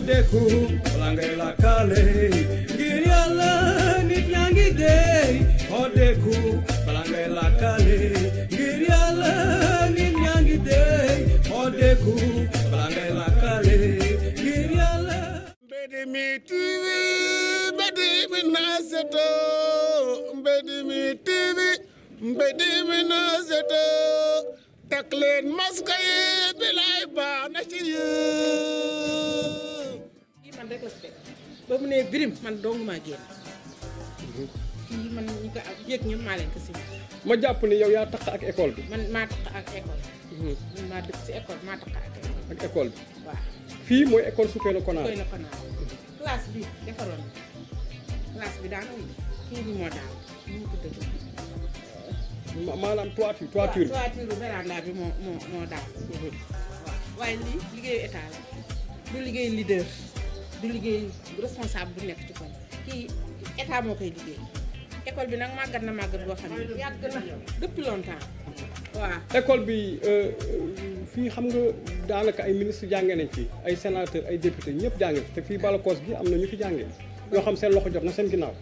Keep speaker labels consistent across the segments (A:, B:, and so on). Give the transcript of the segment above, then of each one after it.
A: xoddeeku bala ngay lakkale ngir yàlla nit ñaa ngi dey xoddeeku bala ngay lakkale ngir yàlla nit ñaa ngi dey xoddeeku bala ngay lakkale ngir yàlla
B: Mbedimi TV Mbedimi Naseto Mbedimi TV Mbedimi Naseto takk leen masque yi bilay baax na ci yéen.
C: man rek la fi fekk ba mu ne birim man dong maa génn kii man ñi ko ak yëg ñëpp maa leen ko si
D: ma jàpp ni yow yaa tax ak école bi.
C: man maa tax ak école man maa dëkk si école maa tax ak école
D: ak école bi.
C: waaw
D: fii mooy école Soukeyna Konaté.
C: koy na ko naan classe bi defaroon na classe bi daan am kii bi moo daal nu mu tudd
D: maanaam toiture
C: toiture véranda bi moo daal waaw waaye lii liggéeyu état la du liggéey leader du liggéey responsable bu nekk ci kon kii état moo koy liggéey école bi nag màggat na màggat boo xam ne yàgg na depuis longtemps waaw.
D: école bi fii xam nga daanaka ay ministre jàngee nañ fi ay sénateur ay député ñëpp jànge te fii Balakos bi am na ñu fi jàngee ñoo xam seen loxo jot na seen ginnaaw.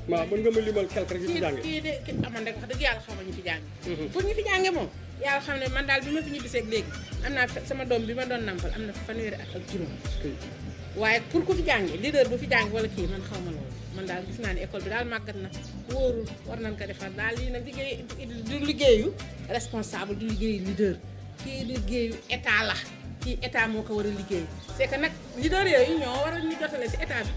D: waaw mën nga ma limal quelque rek ñu fi jàngee.
C: kii de aman rek wax dëgg yàlla xam ñu fi jànge pour ñu fi jànge moom yàlla xam ne man daal bi ma fi ñibbisee léegi am naa sama doom bi ma doon nampal am na fanweeri at ak juróom waaye pour ku fi jànge leader bu fi jànge wala kii man xaw ma loolu man daal gis naa ne école bi daal màggat na wóorul war nañ ko defar daal lii nag liggéey du liggéeyu responsable du liggéeyu leader kii liggéeyu état la kii état moo ko war a liggéey c'est que nag leader yooyu ñoo war a ñu jotale si état bi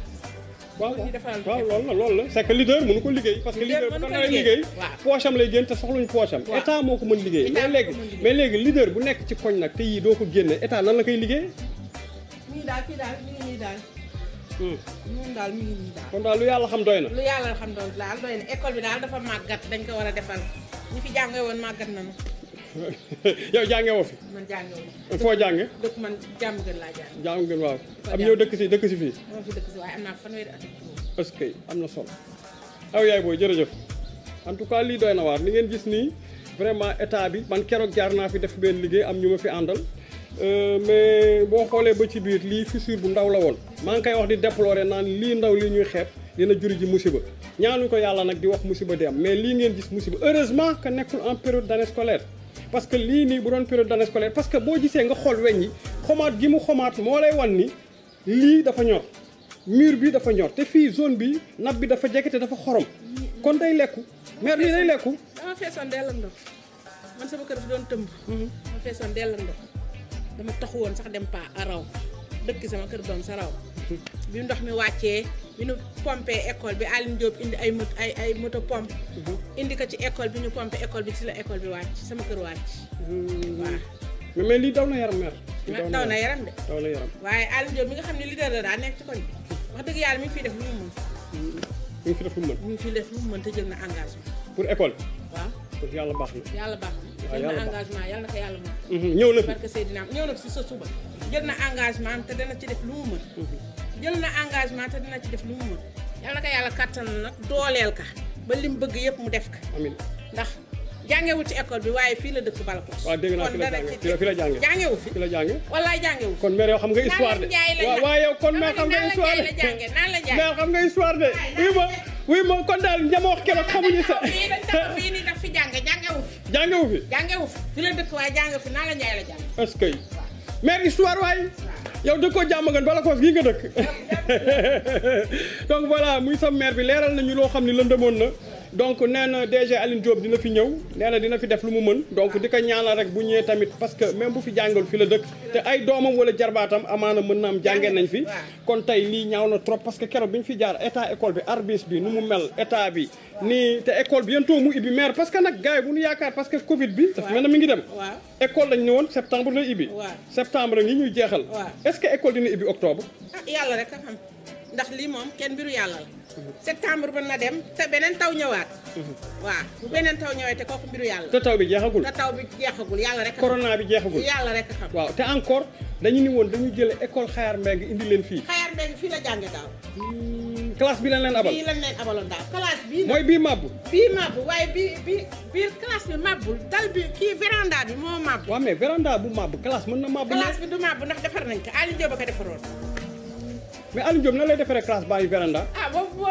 D: waaw loolu la c'est que leader mënu ko liggéey parce que leader bu ko naree liggéey poche am lay génn te soxluñu poche am état moo ko mën liggéey mais léegi leader bu nekk ci koñ nag te yii doo ko génne état nan la koy liggéey
C: nii daal kii daal mi ngi nii daal moom daal mi ngi nii daal
D: kon daal lu yàlla xam doy na
C: lu yàlla xam doy na école bi daal dafa màggat dañ ko war a defal ñi fi jàngee woon màggat nañu
D: yow jàngee woo fi
C: man jàngee woo
D: foo jànge
C: dëkk man jàmm gën laa jàng
D: jàmm gën waaw am ñëw dëkk si fii
C: moo fi dëkk si waaye am naa fanweeri at
D: est-ce que am na solo aw yaay booy jërëjëf en tout cas lii doy na waar li ngeen gis nii vraiment état bi man keroog jaar naa fi def benn liggéey am ñu ma fi àndal mais boo xoolee ba ci biir lii fissure bu ndaw la woon maa ngi koy wax di déplorer naan lii ndaw lii ñuy xeeb dina juri ji musiba ñaanuñu ko yàlla nag di wax musiba di am mais lii ngeen gis musiba heureusement que nekkul en période d'année scolaire parce que lii nii bu doon période d'année scolaire parce que boo gisee nga xool weñ yi xomaat gi mu xomaat moo lay wan ni lii dafa ñor mur bi dafa ñor te fii zone bi nab bi dafa jege te dafa xorom kon day lekku mer lii day lekku
C: dama feesoon dell ndox man sama kër fi doon tëmb dama feesoon dell ndox dama taxu woon sax dem pa raw dëkk sama kër doom sa raw bi ndox mi wàccee bi ñu pompé école bi Aline Diop indi ay moto pompe indi ko ci école bi ñu pompé école bi ci la école bi wàcc sama kër wàcc waaw
D: mais lii daw na yaram mer
C: daw na yaram de
D: daw na yaram
C: waaye Aline Diop mi nga xam ne leader la daa nekk ci koñ wax dëgg yàlla mi ngi fiy def lu mu mën
D: mi ngi fi def lu mu mën
C: mi ngi fiy def lu mu mën te jël na engagement
D: pour école
C: waaw
D: pour yàlla baax na
C: yàlla baax na jël na engagement yàlla na ko yàlla mën
D: ñëw na fi
C: parce que Seydina ñëw na fi si sa suba jël na engagement te dana ci def lu mu mën jël na engagement te dina ci def lu mu mën yàlla na ko yàlla kattanal nag dooleel ka ba li mu bëgg yëpp mu def ko
D: amiin
C: ndax jàngewul ci école bi waaye fii la dëkk Balakos
D: waaw dégg naa fi la jànge
C: jàngewu fi
D: fi la jànge
C: wallaay jàngewu fi
D: kon mère yow xam nga histoire de waaw yow kon mère xam nga histoire de
C: naan la jaay
D: mère xam nga histoire de oui ma kon daal njama wax keroog xamuñu sa
C: fii nii daf fi jàngewu fi
D: jàngewu fi
C: fi la dëkk waaye jànge fi naan la jaay la jàng
D: est-ce que mère histoire waay yow dëkkoo Diamaguène Balakos gii nga dëkk donc voilà muy sa mère bi leeral nañu loo xam ni lëndëmoon na donc nee na DG Aline Diop dina fi ñëw nee na dina fi def lu mu mën donc di ko ñaanal rek bu ñëwee tamit parce que même bu fi jàngal fi la dëkk te ay doomam wala jarbaatam amaana mën na am jàngee nañ fi kon tey lii ñaaw na trop parce que keroog bi ñu fi jaar état école bi arbis bi nu mu mel état bi nii te école bi yentoo mu ibbi maire parce que nag gars yi bu ñu yaakaar parce que Covid bi dafa mel na mi ngi dem école lañ ne woon septembre lay ibbi septembre ngi ñuy jeexal est-ce que école dina ibbi octobre
C: yàlla rek a xam ndax lii moom kenn mbiru yàlla la septembre ba na dem te beneen taw ñëwaat waaw bu beneen taw ñëwee te kooku mbiru yàlla
D: te taw bi jeexagul
C: yàlla rek
D: corona bi jeexagul
C: yàlla rek a xam
D: waaw te encore dañu ni woon dañu jële école Xayar Mbengue indi leen fii
C: Xayar Mbengue fii la jànge daaw
D: classe bi lañ leen abal
C: bii lañ leen abaloon daaw classe bii
D: mooy bii mabbu
C: waaye biir classe bi mabbul dal bi kii véranda bi moo mabbu
D: waaw mais véranda bu mabbu classe mën na mabbu
C: classe bi du mabbu ndax defar nañ ko Aliou Diop a ko defaroon
D: mais Aliou Diop na lay defaree classe bàyyi véranda.
C: ah boobu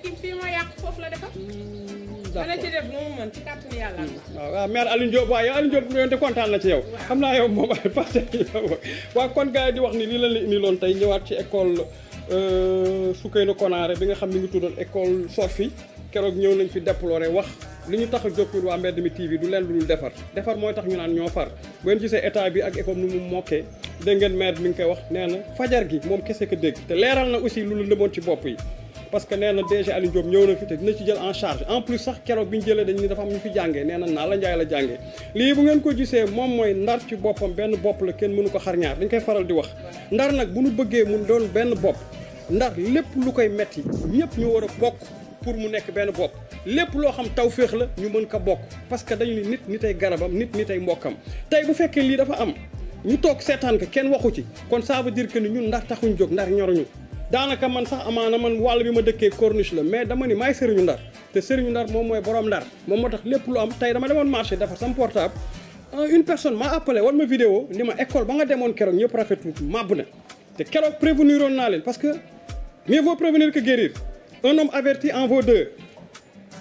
C: kii fii moo yàq foofu la defar. dana ci def lu mu mën ci kàttanu yàlla.
D: waaw maire Aliou Diop waaye Aliou Diop yow de kontaan na ci yow. xam naa yow moom ay parti yow. waaw kon gars yi di wax ni lii la la indiloon tey ñëwaat ci école Soukeyna Konaré bi nga xam ni ngi tuddoon école Sorfi keroog ñëw nañ fi déplorer wax li ñu tax a jóg waa Mbedd mi TV du leen lu dul defar mooy tax ñu naan ñoo far bu ngeen gisee état bi ak école nu mu mokkee dégg ngeen maire bi mi ngi koy wax nee na fajar gi moom kese ko dégg te leeral na aussi lu la lëmoon ci bopp yi parce que nee na DG Aliou Diop ñëw na fi te dina ci jël en charge en plus sax keroog bi ñu jëlee dañ ni dafa am ñu fi jàngee nee na naa la njaay la jàngee lii bu ngeen ko gisee moom mooy ndar ci boppam benn bopp la kenn mënu ko xar ñaar dañ koy faral di wax ndar nag bu ñu bëggee mu doon benn bopp ndar lépp lu koy metti ñëpp ñu war a bokk pour mu nekk benn bopp lépp loo xam tawféex la ñu mën ko bokk parce que dañu ni nit ay garabam nit ay mbokkam tey bu fekkee lii dafa am ñu toog seetaan ko kenn waxu ci kon ça veut dire que ni ñun ndar taxuñ jóg ndar ñoruñu daanaka man sax amaana man wàll bi ma dëkkee corniche la mais dama ni maay sëriñu ndar te sëriñu ndar moom mooy borom ndar moom moo tax lépp lu am tey dama demoon marché defar sama portable une personne m'a appelé wan ma vidéo ni ma école ba nga demoon keroog ñëpp rafetlu màbb na te keroog prévenir woon naa leen parce que mieux vaut prévenir que guérir un homme averti en vaut deux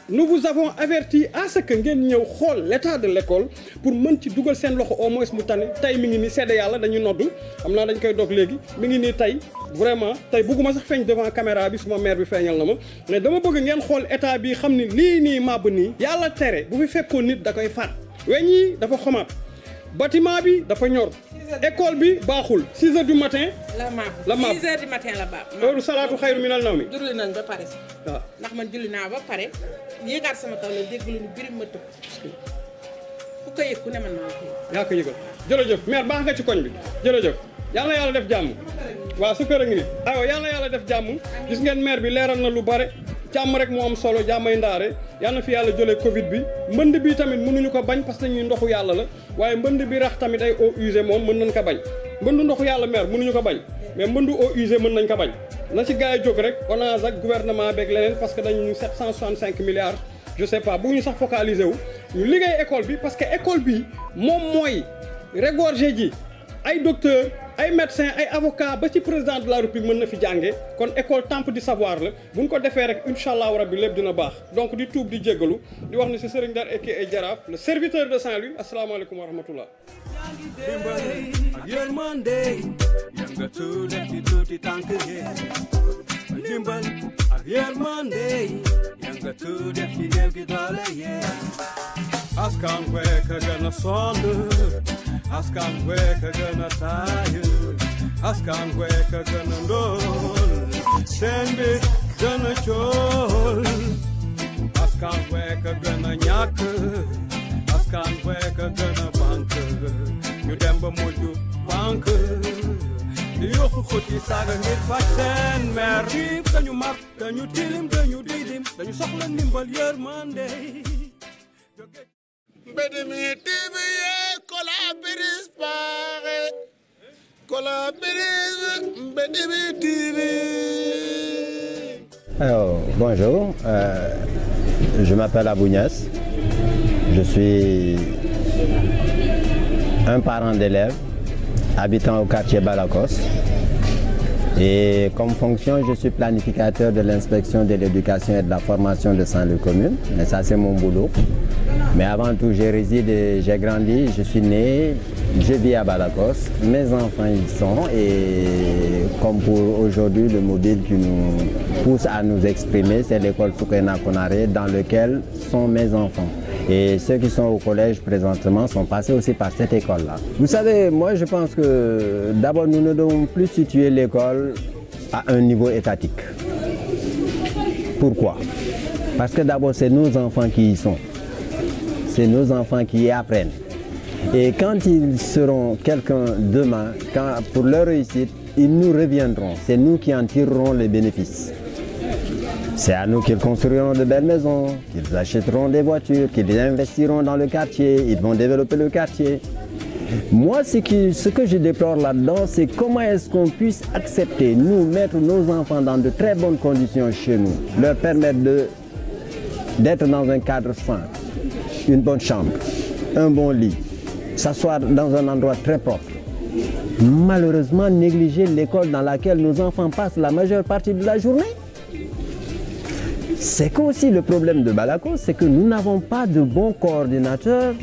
D: nous vous avons averti à ce que ngeen ñëw xool l'état de l'école pour mën ci dugal seen loxo au moins mu tane tey mi ngi nii sedda yàlla dañuy noddu xam naa dañ koy dog léegi mi ngi nii tey vraiment tey bëgguma sax feeñ devant caméra bi suma mère bi feeñal na ma mais dama bëgg ngeen xool état bi xam ni lii nii màbb nii yàlla tere bu fi fekkoon nit da koy faat weñ yi dafa xomaat bâtiment bi dafa ñor école bi baaxul 6 heures du matin
C: la maab 6 heures du matin la baab
D: loolu salaatu xayru minal nawmi
C: julli nañ ba pare si
D: waaw
C: ndax man julli naa ba pare yéegaat sama kaw la dégg lu ñu birim ma tëb ku ko yëg ku ne man maa ko yëg
D: yaa ko yëgal jërëjëf maire baax nga ci koñ bi jërëjëf yal na yàlla def jàmm waaw su kër a ngi ni aywa yal na yàlla def jàmm gis ngeen maire bi leeral na lu bare jàmm rek moo am solo jàmmay ndaare yal na fi yàlla jëlee Covid bi mbënd bi tamit mënuñu ko bañ parce que ñuy ndoxu yàlla la waaye mbënd bi rax tamit ay eaux usées moom mën nañ ko bañ mbëndu ndoxu yàlla maire mënuñu ko bañ mais mbëndu eaux usées mën nañ ko bañ na ci gars yi jóg rek ONAS ak gouvernement beeg leneen parce que dañu 765 milliards je sais pas bu ñu sax focaliser wu ñu liggéey école bi parce que école bi moom mooy régorger ji ay docteur ay médecin ay avocat ba ci président de la république mën na fi jànge kon école temple du savoir la bu ñu ko defee rek incha allahu rabbi lépp dina baax donc di tuub di jéggalu di wax ne si Serigne Ndar Eke ay Jaraaf le serviteur de Saint-Louis asalaamaaleykum wa rahmatullah
A: ak yërmande yëngatu def ci tuuti tànk yi dimbal ak yërmande yëngatu def ci néew gi doole yi askan wee ka gën a sonn askan wee ka gën a taay askan wee ka gën a ndóol seen bi gën a cool askan wee ka gën a ñàkk askan wee ka gën a banque ñu dem ba mujj banque di yokku xut yi saaga ngir faj seen mer xiif dañu mar dañu tilim dañu diidim dañu soxla ndimbal yërmande
B: Mbedd mi TV collaborer Mbedd mi TV.
E: Alors, bonjour, je m'appelle Abou Niass, je suis un parent d'élèves habitant au quartier Balakos et comme fonction je suis planificateur de l'inspection de l'éducation et de la formation de Saint-Louis commune, mais ça c'est mon boulot. Mais avant tout, je réside et j'ai grandi, je suis né, je vis à Balakos, mes enfants y sont et comme pour aujourd'hui, le mobile qui nous pousse à nous exprimer, c'est l'école Soukeyna Konaré dans lequel sont mes enfants. Et ceux qui sont au collège présentement sont passés aussi par cette école-là. Vous savez, moi je pense que d'abord nous ne devons plus situer l'école à un niveau étatique. Pourquoi? Parce que d'abord c'est nos enfants qui y sont. C'est nos enfants qui y apprennent. Et quand ils seront quelqu'un demain, pour leur réussite, ils nous reviendront. C'est nous qui en tirerons les bénéfices. C'est à nous qu'ils construiront de belles maisons, qu'ils achèteront des voitures, qu'ils investiront dans le quartier, ils vont développer le quartier. Moi, ce que je déplore là-dedans, c'est comment est-ce qu'on puisse accepter, nous, mettre nos enfants dans de très bonnes conditions chez nous, leur permettre d'être dans un cadre sain. Une bonne chambre, un bon lit, s'asseoir dans un endroit très propre. malheureusement négliger l'école dans laquelle nos enfants passent la majeure partie de la journée. C'est qu'aussi le problème de Balakos, c'est que nous n'avons pas de bons coordinateurs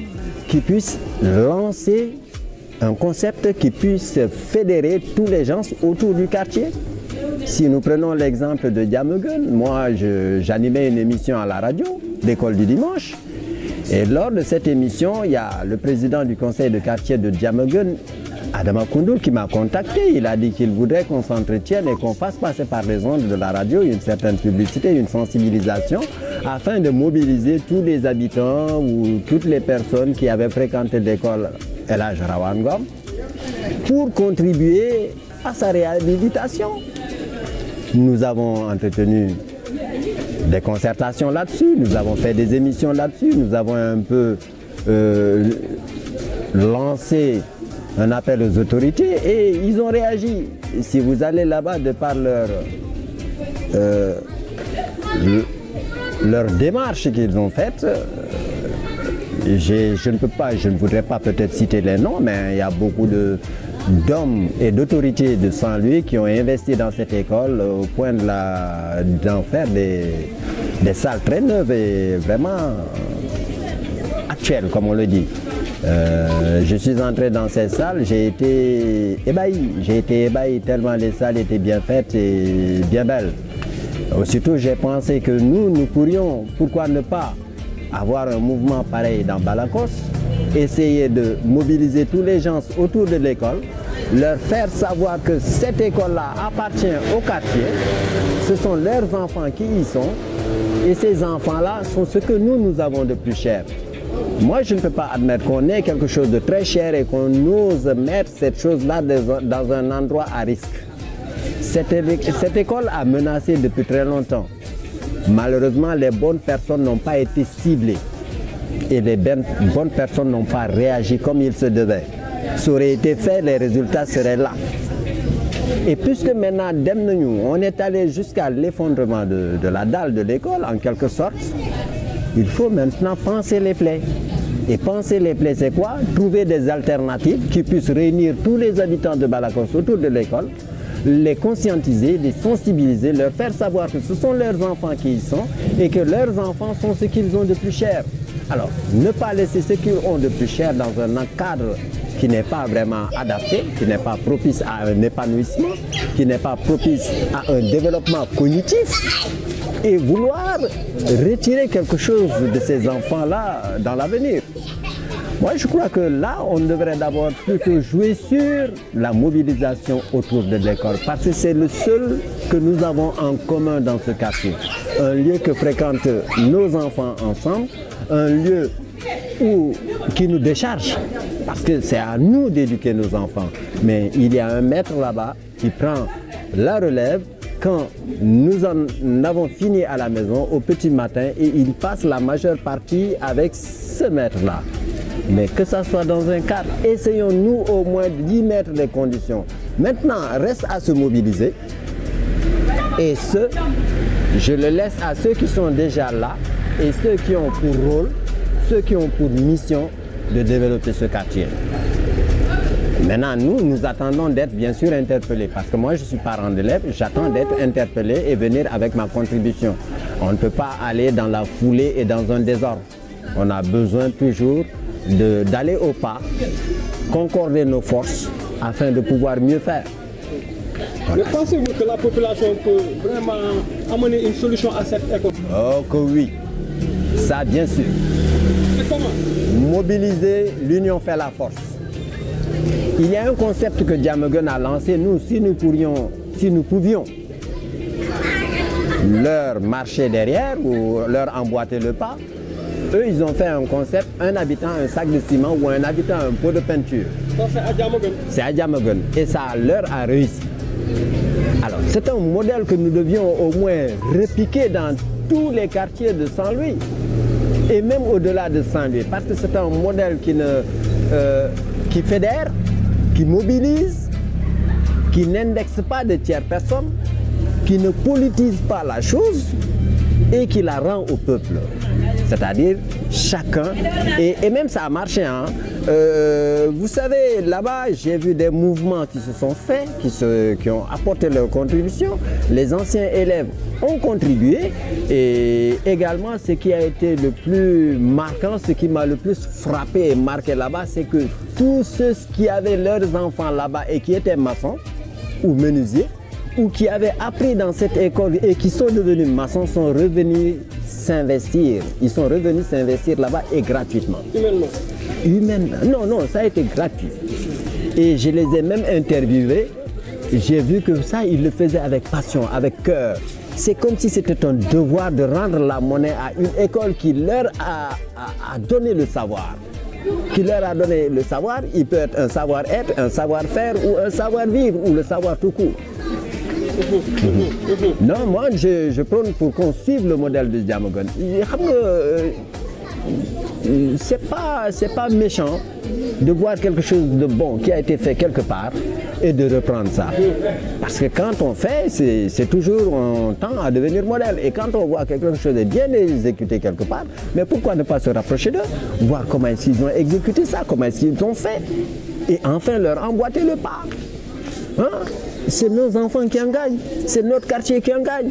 E: qui puissent lancer un concept qui puisse fédérer tous les gens autour du quartier. Si nous prenons l'exemple de Diamaguène, moi j'animais une émission à la radio, l'école du dimanche, et lors de cette émission, il y a le président du conseil de quartier de Diamaguène, Adama Koundoul, qui m'a contacté. Il a dit qu'il voudrait qu'on s'entretienne et qu'on fasse passer par les ondes de la radio une certaine publicité, une sensibilisation, afin de mobiliser tous les habitants ou toutes les personnes qui avaient fréquenté l'école El Hadj Rawane Ngom pour contribuer à sa réhabilitation. Nous avons entretenu des concertations là-dessus, nous avons fait des émissions là-dessus, nous avons un peu lancé un appel aux autorités et ils ont réagi. Si vous allez là-bas, de par leur démarche qu'ils ont faite, je ne voudrais pas peut-être citer les noms, mais il y a beaucoup d'hommes et d'autorités de Saint-Louis qui ont investi dans cette école au point d'en faire des salles très neuves et vraiment actuelles, comme on le dit. Je suis entré dans ces salles, j'ai été ébahi tellement les salles étaient bien faites et bien belles. Aussitôt j'ai pensé que nous pourrions, pourquoi ne pas avoir un mouvement pareil dans Balakos, essayer de mobiliser tous les gens autour de l'école, leur faire savoir que cette école-là appartient au quartier, ce sont leurs enfants qui y sont, et ces enfants-là sont ce que nous avons de plus cher. Moi, je ne peux pas admettre qu'on ait quelque chose de très cher et qu'on ose mettre cette chose-là dans un endroit à risque. Cette école a menacé depuis très longtemps. Malheureusement, les bonnes personnes n'ont pas été ciblées et les bonnes personnes n'ont pas réagi comme il se devait. Ça aurait été fait, les résultats seraient là. Et puisque maintenant, on est allé jusqu'à l'effondrement de la dalle de l'école, en quelque sorte, il faut maintenant penser les plaies. Et penser les plaies, c'est quoi? Trouver des alternatives qui puissent réunir tous les habitants de Balakos autour de l'école, les conscientiser, les sensibiliser, leur faire savoir que ce sont leurs enfants qui y sont et que leurs enfants sont ce qu'ils ont de plus cher. Alors, ne pas laisser ce qu'ils ont de plus cher dans un cadre qui n'est pas vraiment adapté, qui n'est pas propice à un épanouissement, qui n'est pas propice à un développement cognitif, et vouloir retirer quelque chose de ces enfants-là dans l'avenir. Moi, je crois que là, on devrait d'abord plutôt jouer sur la mobilisation autour de l'école, parce que c'est le seul que nous avons en commun dans ce quartier. Un lieu que fréquentent nos enfants ensemble, un lieu qui nous décharge, parce que c'est à nous d'éduquer nos enfants. Mais il y a un maître là-bas qui prend la relève quand nous en avons fini à la maison au petit matin et il passe la majeure partie avec ce maître-là. Mais que ça soit dans un cadre, essayons-nous au moins d'y mettre les conditions. Maintenant, reste à se mobiliser. Et je le laisse à ceux qui sont déjà là et ceux qui ont pour rôle, ceux qui ont pour mission de développer ce quartier. Maintenant, nous attendons d'être bien sûr interpellés parce que moi je suis parent d'élève, j'attends d'être interpellé et venir avec ma contribution. On ne peut pas aller dans la foulée et dans un désordre. On a besoin toujours d'aller au pas, concorder nos forces afin de pouvoir mieux faire.
D: Voilà. Mais pensez-vous que la population peut vraiment amener une solution à cette école?
E: Oh que oui, ça bien sûr.
D: Et comment?
E: Mobiliser, l'union fait la force. Il y a un concept que Diamaguène a lancé, si nous pouvions leur marcher derrière ou leur emboîter le pas, eux ils ont fait un concept, un habitant un sac de ciment ou un habitant un pot de peinture.
D: Ça c'est à Diamaguène.
E: C'est à Diamaguène et ça leur a réussi. Alors c'est un modèle que nous devions au moins répliquer dans tous les quartiers de Saint-Louis et même au-delà de Saint-Louis parce que c'est un modèle qui fédère, qui mobilise, qui n'indexe pas de tiers personnes, qui ne politise pas la chose et qui la rend au peuple. C'est-à-dire chacun, et même ça a marché, hein? Vous savez, là-bas, j'ai vu des mouvements qui se sont faits, qui ont apporté leur contribution. Les anciens élèves ont contribué. Et également, ce qui a été le plus marquant, ce qui m'a le plus frappé et marqué là-bas, c'est que tous ceux qui avaient leurs enfants là-bas et qui étaient maçons ou menuisiers, ou qui avaient appris dans cette école et qui sont devenus maçons, sont revenus s'investir. Ils sont revenus s'investir là-bas et gratuitement.
D: Humainement.
E: Humainement. Non, non, ça a été gratuit. Et je les ai même interviewés. J'ai vu que ça, ils le faisaient avec passion, avec cœur. C'est comme si c'était un devoir de rendre la monnaie à une école qui leur a donné le savoir. Qui leur a donné le savoir, il peut être un savoir-être, un savoir-faire ou un savoir-vivre ou le savoir tout court. Non, moi je prône pour qu'on suive le modèle de Diamaguène. C'est pas méchant de voir quelque chose de bon qui a été fait quelque part et de reprendre ça. Parce que quand on fait, c'est toujours un temps à devenir modèle. Et quand on voit quelque chose de bien exécuté quelque part, mais pourquoi ne pas se rapprocher d'eux, voir comment ils ont exécuté ça, comment ils ont fait, et enfin leur emboîter le pas. Hein? C'est nos enfants qui en gagnent, c'est notre quartier qui en gagne.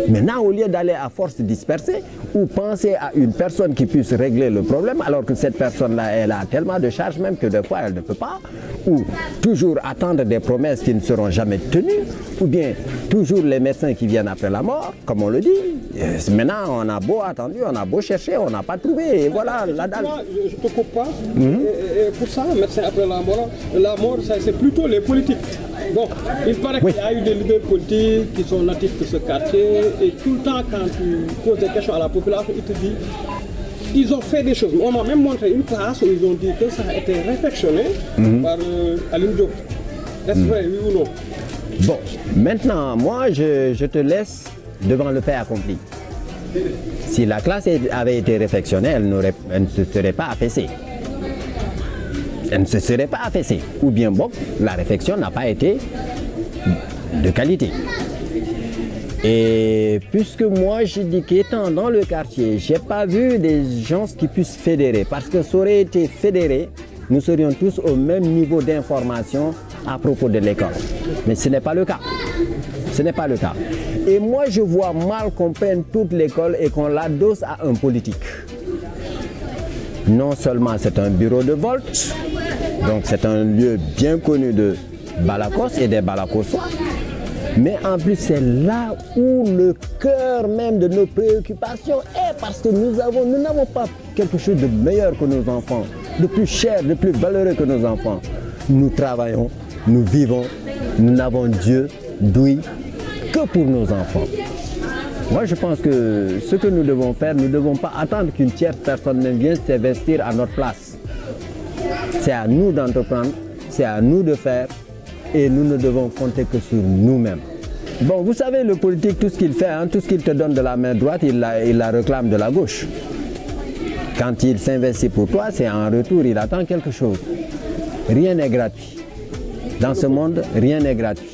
E: Maintenant, au lieu d'aller à force dispersée ou penser à une personne qui puisse régler le problème, alors que cette personne-là, elle a tellement de charges même que des fois, elle ne peut pas, ou toujours attendre des promesses qui ne seront jamais tenues, ou bien toujours les médecins qui viennent après la mort, comme on le dit. Et maintenant, on a beau attendre, on a beau chercher, on n'a pas trouvé, et voilà, la dalle.
D: Je ne te coupe pas. Et pour ça, médecin après la mort, c'est plutôt les politiques. Bon, il paraît qu'il y a eu des leaders politiques qui sont natifs de ce quartier et tout le temps quand tu poses des questions à la population, ils te disent ils ont fait des choses. On m'a même montré une classe où ils ont dit que ça a été réfectionné par Aline Diop. Est-ce vrai, oui ou non?
E: Bon, maintenant, moi, je te laisse devant le fait accompli. Si la classe avait été réfectionnée, elle ne se serait pas affaissée. Elle ne se serait pas affaissée. Ou bien bon, la réfection n'a pas été de qualité. Et puisque moi je dis qu'étant dans le quartier, je n'ai pas vu des gens qui puissent fédérer. Parce que ça aurait été fédéré, nous serions tous au même niveau d'information à propos de l'école. Mais ce n'est pas le cas. Ce n'est pas le cas. Et moi je vois mal qu'on prenne toute l'école et qu'on l'adosse à un politique. Non seulement c'est un bureau de vote, donc c'est un lieu bien connu de Balakos et des Balakossois, mais en plus c'est là où le cœur même de nos préoccupations est, parce que nous n'avons pas quelque chose de meilleur que nos enfants, de plus cher, de plus valeureux que nos enfants. Nous travaillons, nous vivons, nous n'avons Dieu, d'ouïe, que pour nos enfants. Moi, je pense que ce que nous devons faire, nous ne devons pas attendre qu'une tierce personne vienne s'investir à notre place. C'est à nous d'entreprendre, c'est à nous de faire, et nous ne devons compter que sur nous-mêmes. Bon, vous savez, le politique, tout ce qu'il fait, tout ce qu'il te donne de la main droite, il la réclame de la gauche. Quand il s'investit pour toi, c'est en retour, il attend quelque chose. Rien n'est gratuit. Dans ce monde, rien n'est gratuit.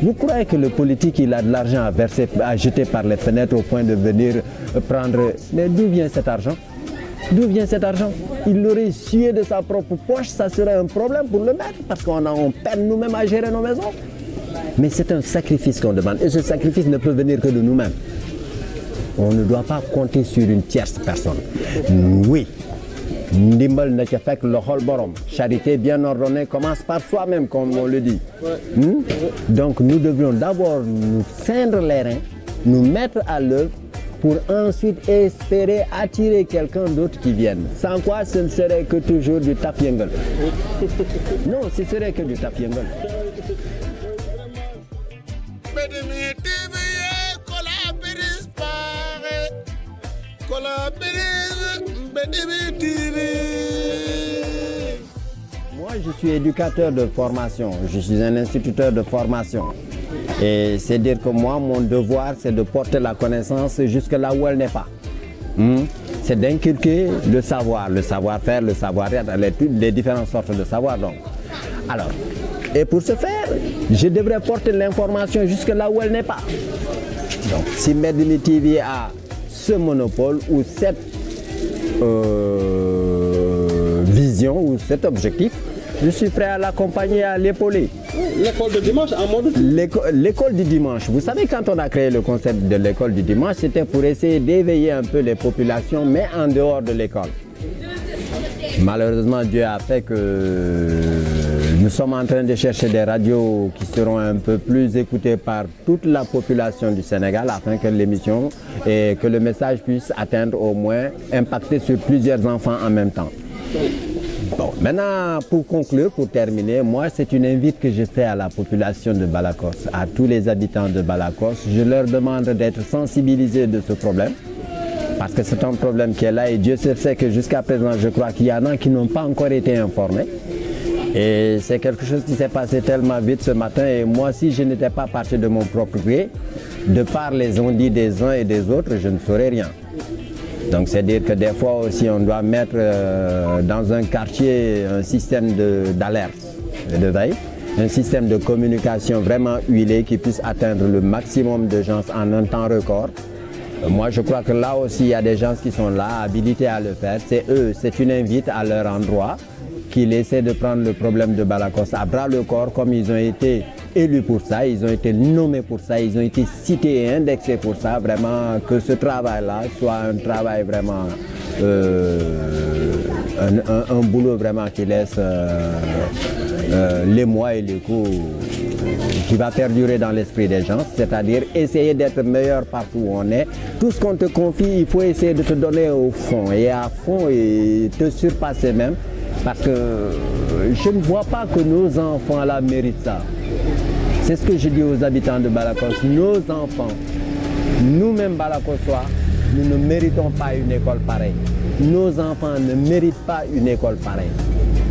E: Vous croyez que le politique, il a de l'argent à verser, à jeter par les fenêtres au point de venir prendre... Mais d'où vient cet argent? D'où vient cet argent? Il l'aurait sué de sa propre poche, ça serait un problème pour le mettre, parce qu'on peine nous-mêmes à gérer nos maisons. Mais c'est un sacrifice qu'on demande, et ce sacrifice ne peut venir que de nous-mêmes. On ne doit pas compter sur une tierce personne. Oui. Ndimbal na ca fekk loxol borom. Charité bien ordonnée commence par soi-même, comme on le dit. Donc nous devrions d'abord nous ceindre les reins, nous mettre à l'œuvre pour ensuite espérer attirer quelqu'un d'autre qui vienne. Sans quoi ce ne serait que toujours du tapiengal. Non, ce serait que du tapiengal. Moi, je suis éducateur de formation, je suis un instituteur de formation. Et c'est dire que moi, mon devoir, c'est de porter la connaissance jusque là où elle n'est pas. C'est d'inculquer le savoir-faire, le savoir-être, les différentes sortes de savoir. Donc. Alors, et pour ce faire, je devrais porter l'information jusque là où elle n'est pas. Donc, si Medini TV a ce monopole ou cette vision, vision ou cet objectif, je suis prêt à l'accompagner, à l'épauler.
D: L'école de dimanche en mode...
E: L'école du dimanche. Vous savez, quand on a créé le concept de l'école du dimanche, c'était pour essayer d'éveiller un peu les populations, mais en dehors de l'école. Malheureusement, Dieu a fait que nous sommes en train de chercher des radios qui seront un peu plus écoutées par toute la population du Sénégal afin que l'émission et que le message puisse atteindre au moins, impacter sur plusieurs enfants en même temps. Bon, maintenant, pour conclure, pour terminer, moi, c'est une invite que je fais à la population de Balakos, à tous les habitants de Balakos. Je leur demande d'être sensibilisés de ce problème. Parce que c'est un problème qui est là et Dieu sait que jusqu'à présent, je crois qu'il y en a qui n'ont pas encore été informés. Et c'est quelque chose qui s'est passé tellement vite ce matin et moi, si je n'étais pas parti de mon propre gré, de par les ondits des uns et des autres, je ne ferais rien. Donc c'est dire que des fois aussi, on doit mettre dans un quartier un système d'alerte et de veille, un système de communication vraiment huilé qui puisse atteindre le maximum de gens en un temps record. Moi, je crois que là aussi, il y a des gens qui sont là, habilités à le faire. C'est eux, c'est une invite à leur endroit qu'ils essaient de prendre le problème de Balakos à bras le corps, comme ils ont été élus pour ça, ils ont été nommés pour ça, ils ont été cités et indexés pour ça. Vraiment, que ce travail-là soit un travail vraiment, un boulot vraiment qui laisse les mois et les coups, qui va perdurer dans l'esprit des gens, c'est-à-dire essayer d'être meilleur partout où on est. Tout ce qu'on te confie, il faut essayer de te donner au fond et à fond et te surpasser même, parce que je ne vois pas que nos enfants là méritent ça. C'est ce que je dis aux habitants de Balakos, nos enfants, nous-mêmes Balakosois, nous ne méritons pas une école pareille. Nos enfants ne méritent pas une école pareille.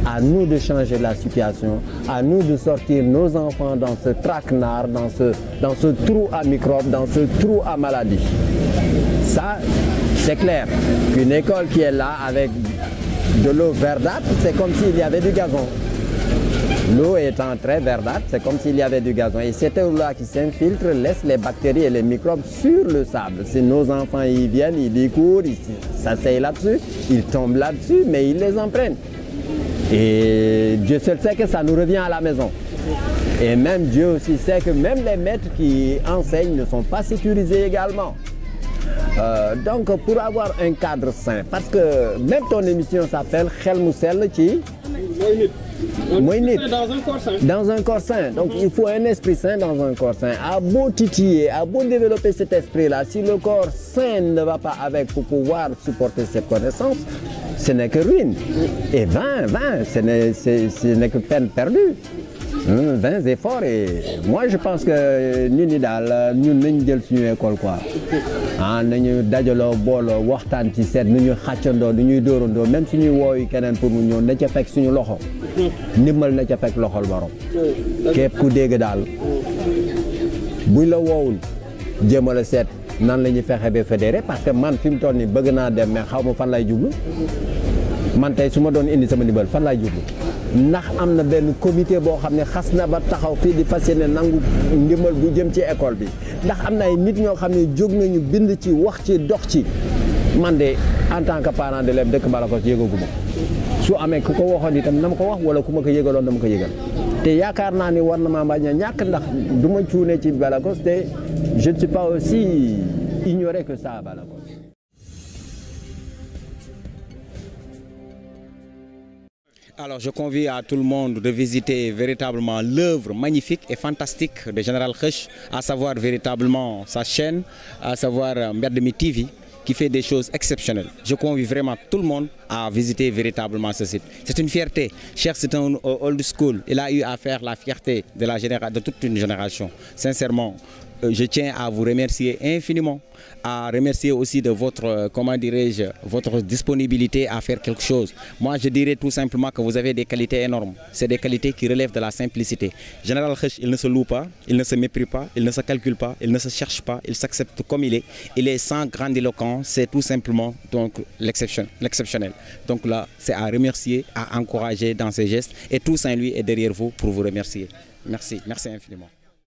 E: À nous de changer la situation, à nous de sortir nos enfants dans ce traquenard, dans ce trou à microbes, dans ce trou à maladies. Ça, c'est clair. Une école qui est là avec de l'eau verdâtre, c'est comme s'il y avait du gazon. L'eau étant très verdâtre, c'est comme s'il y avait du gazon. Et cette eau-là qui s'infiltre laisse les bactéries et les microbes sur le sable. Si nos enfants y viennent, ils découvrent, ils s'asseyent là-dessus, ils tombent là-dessus, mais ils les en prennent. Et Dieu seul sait que ça nous revient à la maison. Et même Dieu aussi sait que même les maîtres qui enseignent ne sont pas sécurisés également. Donc pour avoir un cadre sain, parce que même ton émission s'appelle Xel mu Sell ci mooy nit dans un corps sain. Donc il faut un esprit sain dans un corps sain. À beau titiller, à beau développer cet esprit-là, si le corps sain ne va pas avec pour pouvoir supporter cette connaissance, ce n'est que ruine. Et 20, ce n'est que peine perdue. 20 efforts et moi je pense que ñun ñi daal ñun nañu jël suñu école quoi. Nañu dajaloo booloo waxtaan ci seet nu ñuy xàccandoo nu ñuy dóorandoo même suñuy wooyu keneen pour mu ñëw na ca fekk suñu loxo. Ndimbal na ca fekk loxol borom. Képp ku dégg daal buñ la woowul jéem a la seet nan la ñuy fexe ba fédéré parce que man fi mu toll nii bëgg naa dem mais xaw ma fan lay jublu. Man tey su ma doon indi sama ndimbal fan lay jublu. Ndax am na benn comité boo xam ne xas na ba taxaw fii di fas yéene nangu ndimbal bu jëm ci école bi ndax am na ay nit ñoo xam ne jóg nañu bind ci wax ci dox ci man de en tant que parent d'élève dëkk Balakos yëgaguma su amee ku ko waxoon itam na ma ko wax wala ku ma ko yëgaloon dama ko yëgal te yaakaar naa ni war na maa bañ a ñàkk ndax du ma cuune ci Balakos te je ne suis pas aussi ignoré que ça à Balakos.
F: Alors je convie à tout le monde de visiter véritablement l'œuvre magnifique et fantastique de Général Kheuch, à savoir véritablement sa chaîne, à savoir Mbedd Mi TV, qui fait des choses exceptionnelles. Je convie vraiment tout le monde à visiter véritablement ce site. C'est une fierté. Cheikh, c'est un old school. Il a eu à faire la fierté de toute une génération. Sincèrement, je tiens à vous remercier infiniment, à remercier aussi de votre, comment dirais-je, votre disponibilité à faire quelque chose. Moi, je dirais tout simplement que vous avez des qualités énormes. C'est des qualités qui relèvent de la simplicité. Général Kheuch, il ne se loue pas, il ne se méprise pas, il ne se calcule pas, il ne se cherche pas, il s'accepte comme il est. Il est sans grandiloquence, c'est tout simplement donc l'exceptionnel. Donc là, c'est à remercier, à encourager dans ses gestes. Et tout Saint-Louis est derrière vous pour vous remercier. Merci, merci infiniment.